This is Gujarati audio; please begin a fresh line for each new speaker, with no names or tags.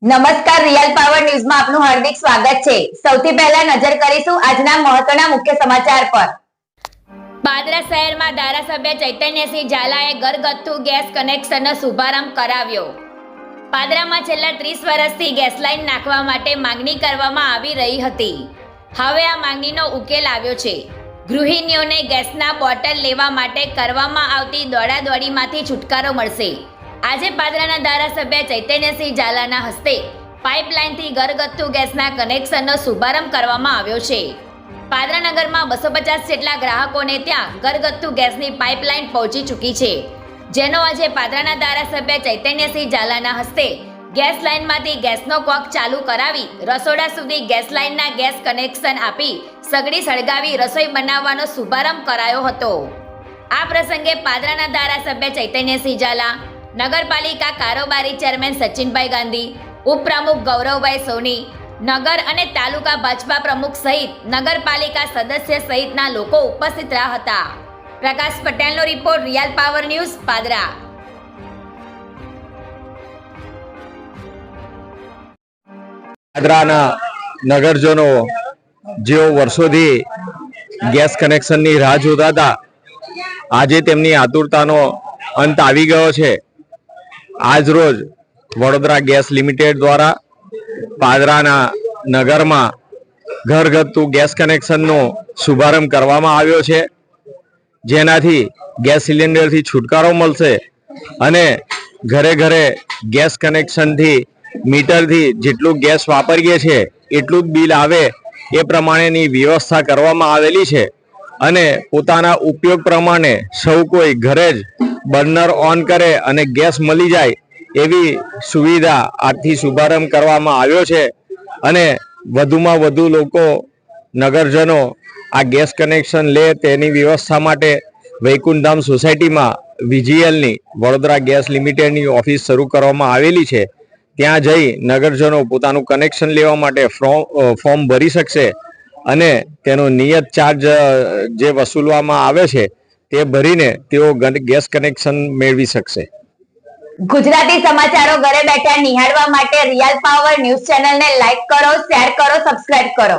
નમસ્કાર, રિયલ પાવર ન્યૂઝમાં આપનું હાર્દિક સ્વાગત છે। સૌથી પહેલા નજર કરીશું આજના મહત્વના મુખ્ય સમાચાર પર।
પાદરા શહેરમાં ધારાસભ્ય ચૈતન્યસિંહ ઝાલાએ ઘરગથ્થુ ગેસ કનેક્શનનો શુભારંભ કરાવ્યો। પાદરામાં છેલ્લા 30 વર્ષથી ગેસ લાઇન નાખવા માટે માંગણી કરવામાં આવી રહી હતી। હવે આ માંગણીનો ઉકેલ આવ્યો છે। ગૃહિણીઓને ગેસના બોટલ લેવા માટે કરવામાં આવતી દોડાદોડીમાંથી છુટકારો મળશે। આજે પાદરાના ધારાસભ્ય ચૈતન્યસિંહ ઝાલાના હસ્તે પાઇપલાઇનથી ઘરગથ્થુ ગેસના કનેક્શનનો શુભારંભ કરવામાં આવ્યો છે। પાદરા નગરમાં 250 જેટલા ગ્રાહકોને ત્યાં ઘરગથ્થુ ગેસની પાઇપલાઇન પહોંચી ચૂકી છે, જેનો આજે પાદરાના ધારાસભ્ય ચૈતન્યસિંહ ઝાલાના હસ્તે ગેસ લાઇનમાંથી ગેસનો કોક ચાલુ કરાવી રસોડા સુધી ગેસ લાઇનના ગેસ કનેક્શન આપી સગડી સળગાવી રસોઈ બનાવવાનો શુભારંભ કરાયો હતો। આ પ્રસંગે પાદરાના ધારાસભ્ય ચૈતન્યસિંહ ઝાલા, નગરપાલિકા કારોબારી ચેરમેન સચિનભાઈ ગાંધી, ઉપપ્રમુખ ગૌરવભાઈ સોની, નગર અને તાલુકા ભાજપા પ્રમુખ સહિત નગરપાલિકા સદસ્ય સહિતના લોકો ઉપસ્થિત રહ્યા હતા। પ્રકાશ પટેલનો report, real power news, Padra.
પાદરાના નગરજનો જેઓ વર્ષોથી ગેસ કનેક્શનની રાહ જોતા હતા, આજે તેમની આતુરતાનો અંત આવી ગયો છે। આજરોજ વડોદરા ગેસ લિમિટેડ દ્વારા પાદરાના નગરમાં ઘરગથ્થુ ગેસ કનેક્શનનો શુભારંભ કરવામાં આવ્યો છે, જેનાથી ગેસ સિલિન્ડરથી છુટકારો મળશે અને ઘરે ઘરે ગેસ કનેક્શનથી મીટરથી જેટલું ગેસ વાપરીએ છીએ એટલું જ બિલ આવે એ પ્રમાણેની વ્યવસ્થા કરવામાં આવેલી છે અને પોતાના ઉપયોગ પ્રમાણે સૌ કોઈ ઘરે જ બર્નર ઓન કરે અને ગેસ મળી જાય એવી સુવિધા આજથી શુભારંભ કરવામાં આવ્યો છે અને વધુમાં વધુ લોકો નગરજનો આ ગેસ કનેક્શન લે તેની વ્યવસ્થા માટે વૈકુંઠધામ સોસાયટીમાં વીજીએલની વડોદરા ગેસ લિમિટેડની ઓફિસ શરૂ કરવામાં આવેલી છે। ત્યાં જઈ નગરજનો પોતાનું કનેક્શન લેવા માટે ફોર્મ ભરી શકશે અને તેનો નિયત ચાર્જ જે વસૂલવામાં આવે છે તે ભરીને તેઓ ગેસ કનેક્શન મેળવી શકશે।
ગુજરાતી સમાચારો ઘરે બેઠા નિહાળવા માટે રિયલ પાવર ન્યૂઝ ચેનલને લાઈક કરો, શેર કરો, સબસ્ક્રાઇબ કરો।